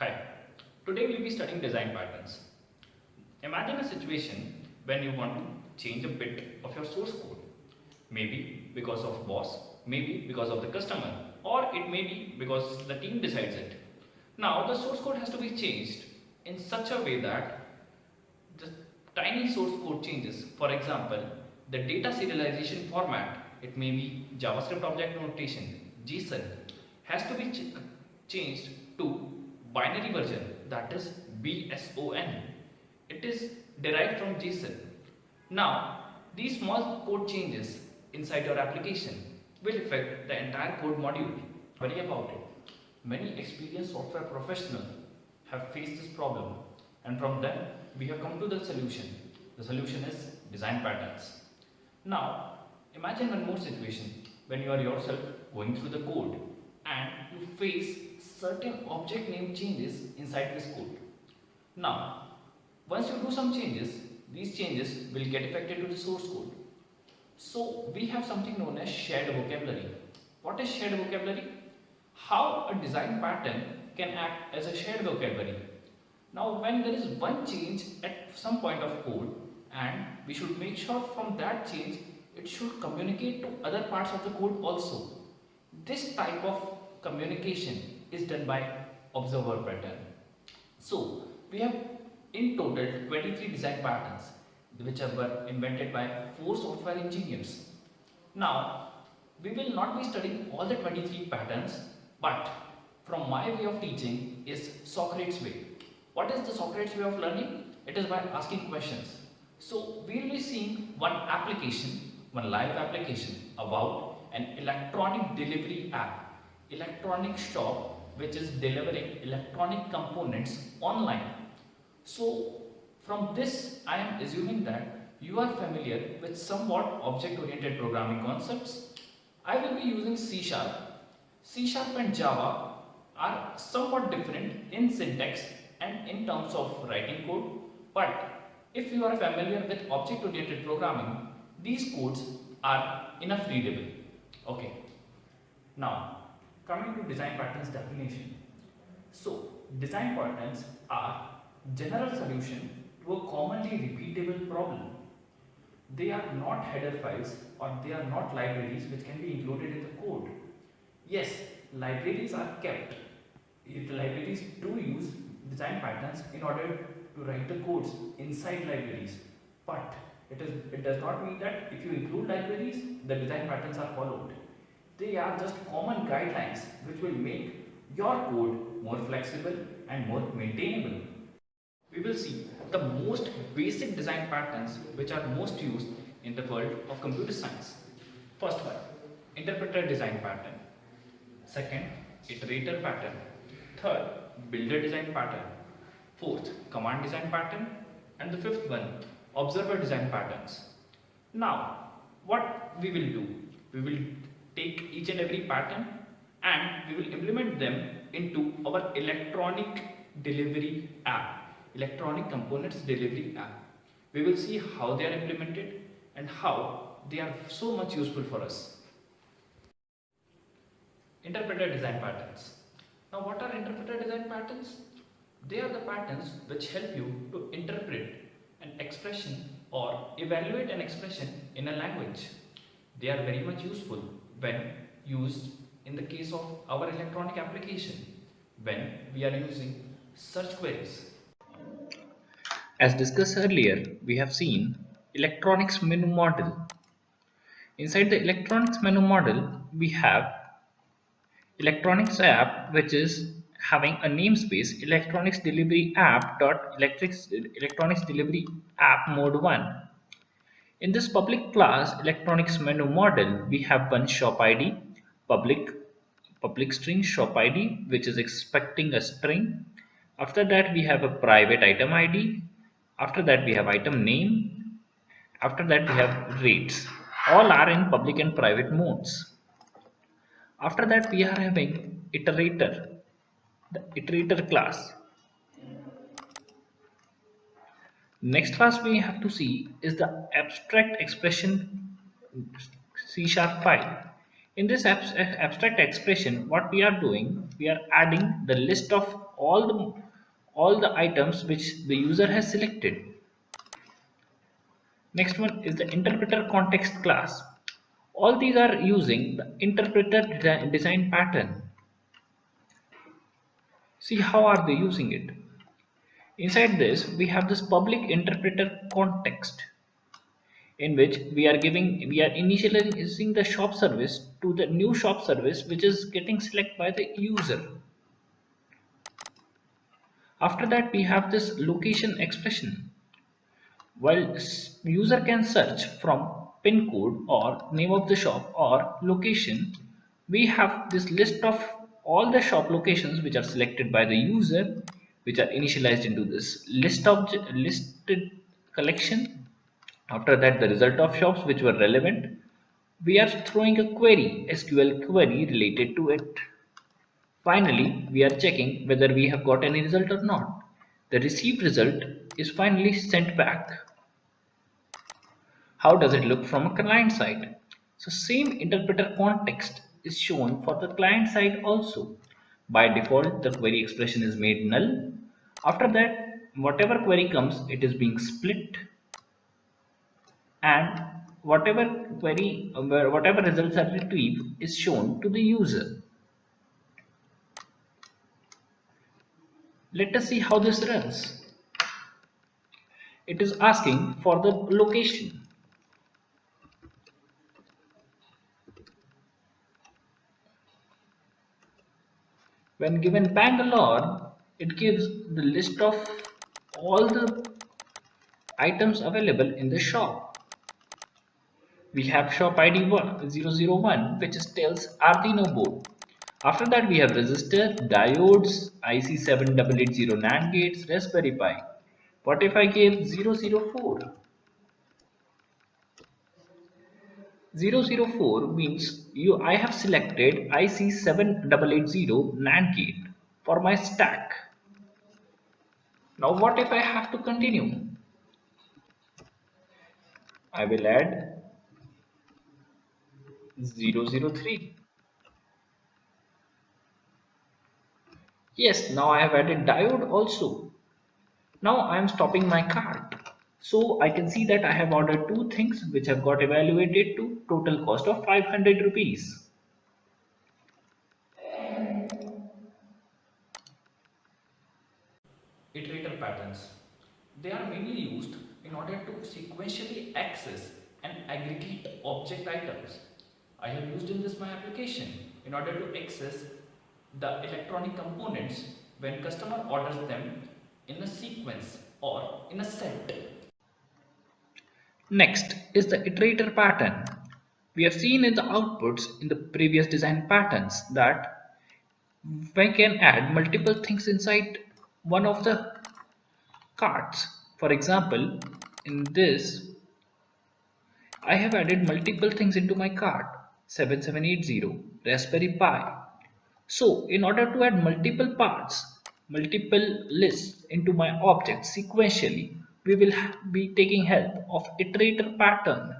Hi, today we'll be studying design patterns. Imagine a situation when you want to change a bit of your source code. Maybe because of boss, maybe because of the customer, or it may be because the team decides it. Now the source code has to be changed in such a way that the tiny source code changes. For example, the data serialization format, it may be JavaScript object notation, JSON, has to be changed to binary version, that is BSON. It is derived from JSON. Now, these small code changes inside your application will affect the entire code module. Worry about it. Many experienced software professionals have faced this problem, and from them we have come to the solution. The solution is design patterns. Now, imagine one more situation when you are yourself going through the code and you face certain object name changes inside this code. Now, once you do some changes, these changes will get affected to the source code. So, we have something known as shared vocabulary. What is shared vocabulary? How a design pattern can act as a shared vocabulary. Now, when there is one change at some point of code, and we should make sure from that change it should communicate to other parts of the code also. This type of communication is done by observer pattern. So, we have in total 23 design patterns which were invented by 4 software engineers. Now, we will not be studying all the 23 patterns, but from my way of teaching is Socrates' way. What is the Socrates way of learning? It is by asking questions. So, we will be seeing one application, one live application about an electronic delivery app, electronic shop which is delivering electronic components online. So, from this, I am assuming that you are familiar with somewhat object-oriented programming concepts. I will be using C Sharp. C Sharp and Java are somewhat different in syntax and in terms of writing code, but if you are familiar with object-oriented programming, these codes are enough readable. Okay. Now, coming to design patterns definition. So, design patterns are general solution to a commonly repeatable problem. They are not header files or they are not libraries which can be included in the code. Yes, libraries are kept. The libraries do use design patterns in order to write the codes inside libraries, but it does not mean that if you include libraries, the design patterns are followed. They are just common guidelines which will make your code more flexible and more maintainable. We will see the most basic design patterns which are most used in the world of computer science. First one, interpreter design pattern. Second, iterator pattern. Third, builder design pattern. Fourth, command design pattern. And the fifth one, observer design patterns. Now, what we will do? We will take each and every pattern and we will implement them into our electronic delivery app, electronic components delivery app. We will see how they are implemented and how they are so much useful for us. Interpreter design patterns. Now, what are interpreter design patterns? They are the patterns which help you to interpret an expression or evaluate an expression in a language. They are very much useful when used in the case of our electronic application, when we are using search queries. As discussed earlier, we have seen electronics menu model. Inside the electronics menu model, we have electronics app which is having a namespace electronics delivery app dot electronics delivery app mode 1. In this public class electronics menu model, we have one shop id, public public string shop id which is expecting a string. After that we have a private item id. After that we have item name. After that we have rates. All are in public and private modes. After that we are having iterator, the iterator class. Next class we have to see is the abstract expression C# file. In this abstract expression, what we are doing, we are adding the list of all the items which the user has selected. Next one is the interpreter context class. All these are using the interpreter design pattern. See how are they using it. Inside this, we have this public interpreter context in which we are initializing the shop service to the new shop service which is getting selected by the user. After that, we have this location expression. While user can search from pin code or name of the shop or location, we have this list of all the shop locations which are selected by the user, which are initialized into this listed collection. After that, the result of shops which were relevant, we are throwing a query, SQL query related to it. Finally, we are checking whether we have got any result or not. The received result is finally sent back. How does it look from a client side? So same interpreter context is shown for the client side also. By default, the query expression is made null. After that, whatever query comes, it is being split, and whatever results are retrieved is shown to the user. Let us see how this runs. It is asking for the location. When given Bangalore, it gives the list of all the items available in the shop. We have shop ID 001, which tells Arduino board. After that, we have resistor, diodes, IC7880 NAND gates, Raspberry Pi. What if I gave 004? 004 means I have selected IC7880 NAND gate for my stack. Now what if I have to continue? I will add 003. Yes, now I have added diode also. Now I am stopping my cart. So I can see that I have ordered two things which have got evaluated to total cost of 500 rupees. Iterator patterns. They are mainly used in order to sequentially access and aggregate object items. I have used in this my application in order to access the electronic components when customer orders them in a sequence or in a set. Next is the iterator pattern. We have seen in the outputs in the previous design patterns that we can add multiple things inside one of the cards. For example, in this, I have added multiple things into my cart 7780 Raspberry Pi. So, in order to add multiple parts, multiple lists into my object sequentially, we will be taking help of iterator pattern.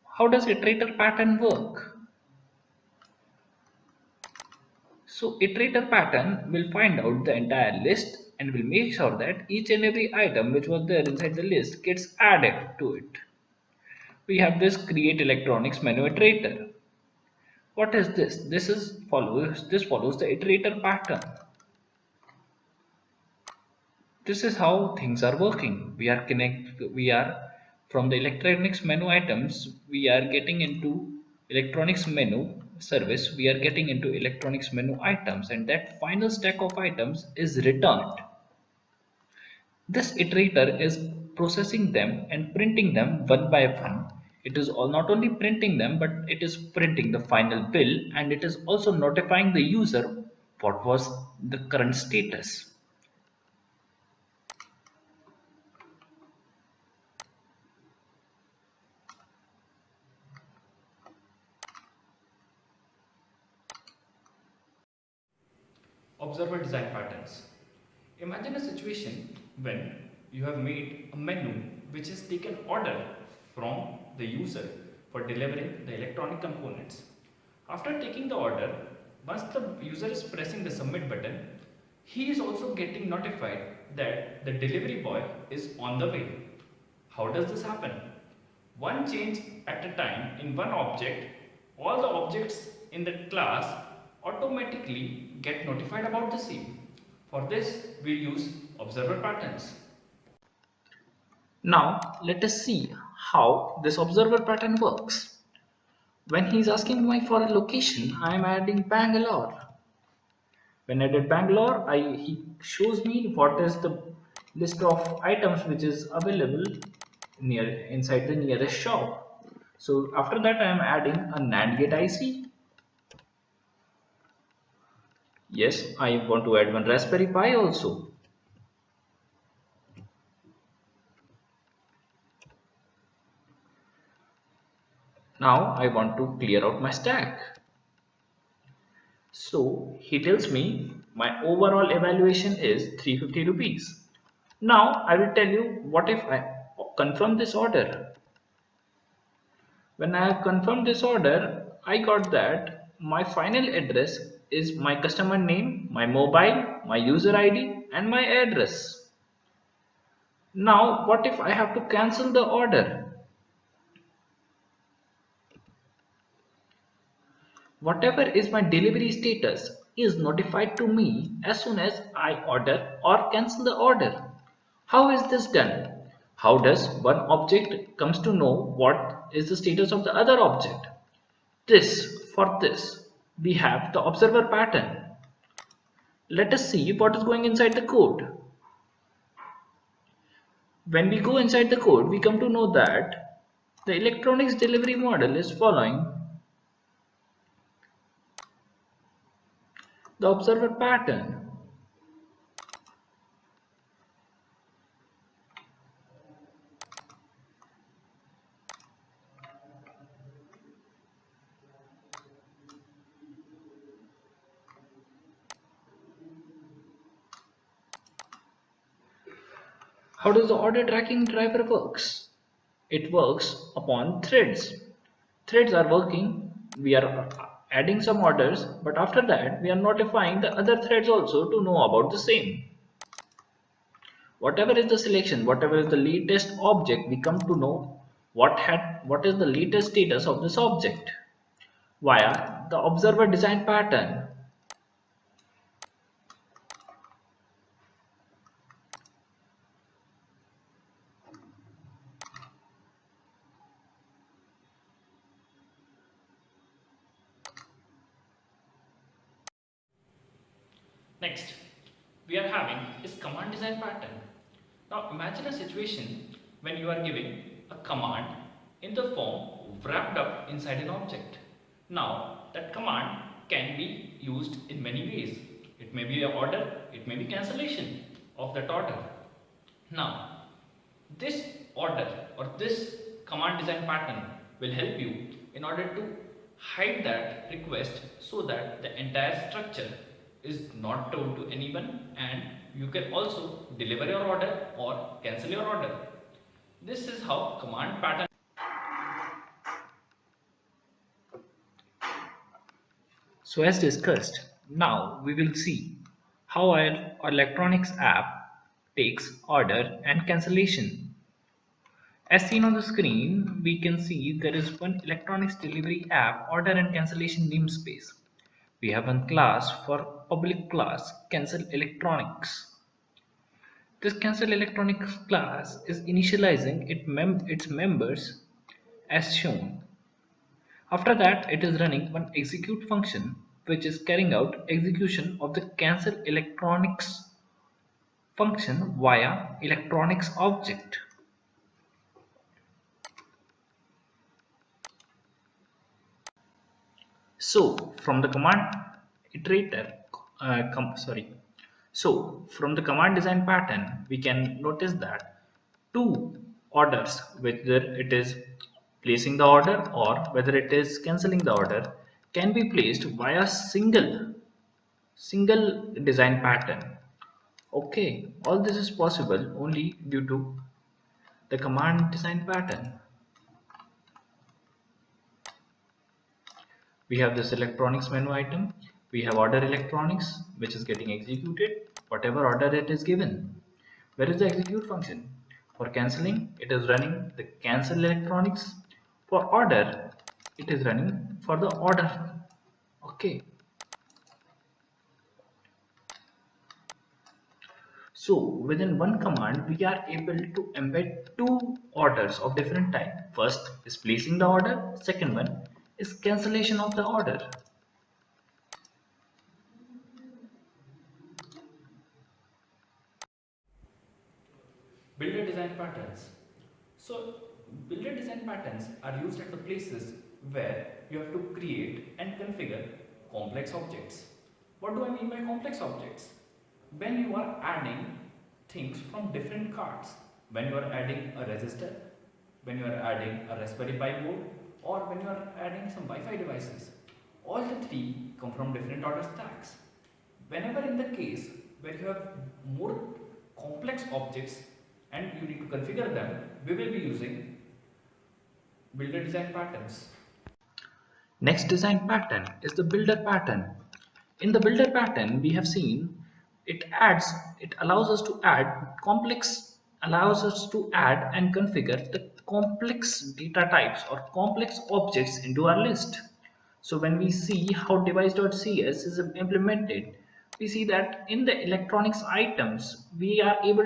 How does iterator pattern work? So iterator pattern will find out the entire list and will make sure that each and every item which was there inside the list gets added to it. We have this create electronics menu iterator. What is this? This follows the iterator pattern. This is how things are working. We are from the electronics menu items, we are getting into electronics menu service, we are getting into electronics menu items, and that final stack of items is returned. This iterator is processing them and printing them one by one. It is all not only printing them, but it is printing the final bill, and it is also notifying the user what was the current status. Observer design patterns. Imagine a situation when you have made a menu which is taken order from the user for delivering the electronic components. After taking the order, once the user is pressing the submit button, he is also getting notified that the delivery boy is on the way. How does this happen? One change at a time in one object, all the objects in the class automatically get notified about the same. For this, we use observer patterns. Now let us see how this observer pattern works. When he is asking me for a location, I am adding Bangalore. When I did Bangalore, he shows me what is the list of items which is available inside the nearest shop. So after that, I am adding a NAND gate IC. Yes, I want to add one Raspberry Pi also. Now I want to clear out my stack. So he tells me my overall evaluation is 350 rupees. Now I will tell you what if I confirm this order. When I have confirmed this order, I got that my final address is my customer name, my mobile, my user ID, and my address. Now, what if I have to cancel the order? Whatever is my delivery status is notified to me as soon as I order or cancel the order. How is this done? How does one object comes to know what is the status of the other object? For this, we have the observer pattern. Let us see what is going inside the code. When we go inside the code, we come to know that the electronics delivery model is following the observer pattern. How does the order tracking driver works? It works upon threads. Threads are working. We are adding some orders, but after that we are notifying the other threads also to know about the same. Whatever is the selection, whatever is the latest object, we come to know what is the latest status of this object via the observer design pattern. Next, we are having is command design pattern. Now imagine a situation when you are giving a command in the form wrapped up inside an object. Now that command can be used in many ways. It may be an order, it may be cancellation of that order. Now this order or this command design pattern will help you in order to hide that request so that the entire structure is not told to anyone and you can also deliver your order or cancel your order. This is how command pattern. So as discussed, now we will see how our electronics app takes order and cancellation. As seen on the screen, we can see there is one electronics delivery app order and cancellation namespace. We have one class for public class cancel electronics. This cancel electronics class is initializing its members as shown. After that, it is running one execute function which is carrying out execution of the cancel electronics function via electronics object. So from the command iterator, sorry. So from the command design pattern, we can notice that two orders, whether it is placing the order or whether it is cancelling the order, can be placed via single design pattern. Okay, all this is possible only due to the command design pattern. We have this electronics menu item. We have order electronics, which is getting executed, whatever order it is given. Where is the execute function? For cancelling, it is running the cancel electronics. For order, it is running for the order. Okay. So within one command, we are able to embed two orders of different type. First is placing the order. Second one is cancellation of the order. Builder design patterns. So, builder design patterns are used at the places where you have to create and configure complex objects. What do I mean by complex objects? When you are adding things from different cards, when you are adding a resistor, when you are adding a Raspberry Pi board, or when you are adding some Wi-Fi devices, all the three come from different order stacks. Whenever in the case where you have more complex objects and you need to configure them, we will be using builder design patterns. Next design pattern is the builder pattern. In the builder pattern, we have seen it allows us to add and configure the complex data types or complex objects into our list. So when we see how device.cs is implemented, we see that in the electronics items, uh, we are able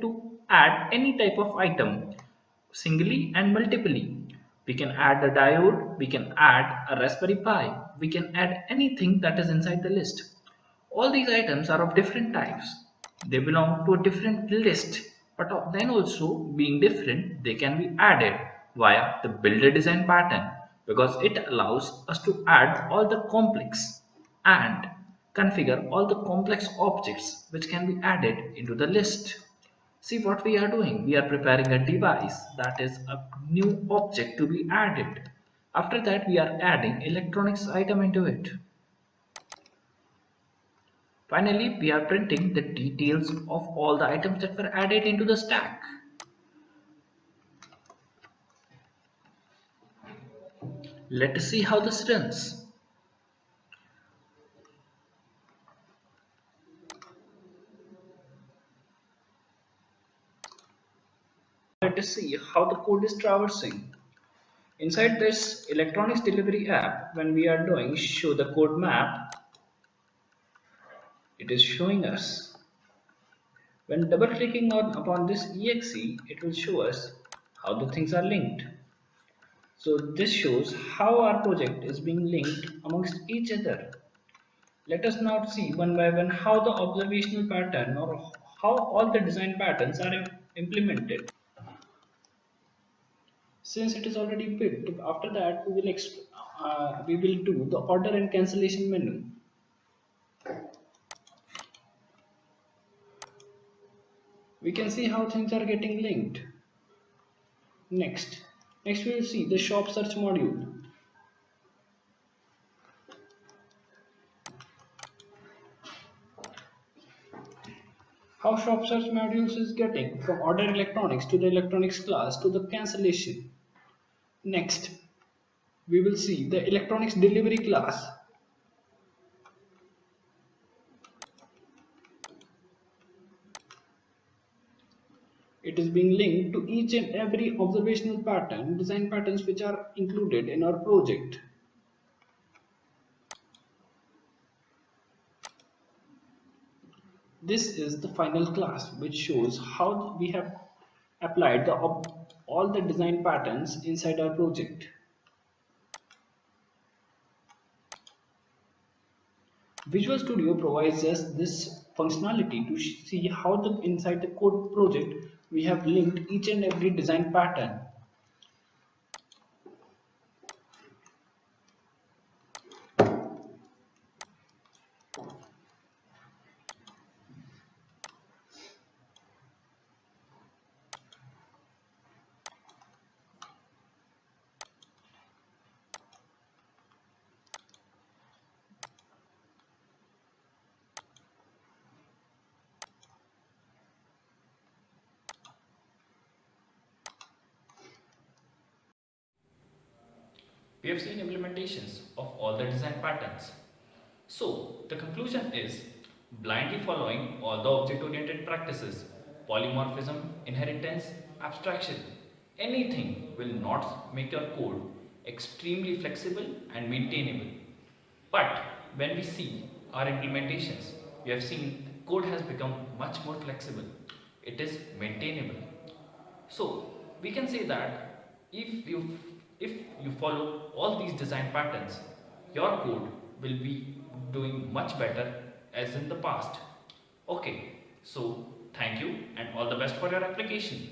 to add any type of item singly and multiply. We can add a diode, we can add a Raspberry Pi, we can add anything that is inside the list. All these items are of different types. They belong to a different list, but then also being different, they can be added via the builder design pattern because it allows us to add all the complex and configure all the complex objects which can be added into the list. See what we are doing. We are preparing a device that is a new object to be added. After that, we are adding electronics item into it. Finally, we are printing the details of all the items that were added into the stack. Let us see how this runs. Let us see how the code is traversing. Inside this electronics delivery app, when we are doing show the code map, it is showing us. When double clicking upon this exe, it will show us how the things are linked. So this shows how our project is being linked amongst each other. Let us now see one by one how the observational pattern or how all the design patterns are implemented. Since it is already built, after that we will do the order and cancellation menu. We can see how things are getting linked. Next we will see the shop search module. How shop search modules is getting from order electronics to the electronics class to the cancellation. Next, we will see the electronics delivery class. It is being linked to each and every observational pattern, design patterns which are included in our project. This is the final class which shows how we have applied all the design patterns inside our project. Visual Studio provides us this functionality to see how inside the code project we have linked each and every design pattern. have seen implementations of all the design patterns. So, the conclusion is blindly following all the object oriented practices, polymorphism, inheritance, abstraction, anything will not make your code extremely flexible and maintainable. But when we see our implementations, we have seen code has become much more flexible. It is maintainable. So we can say that if you follow all these design patterns, your code will be doing much better as in the past. Okay, so thank you and all the best for your application.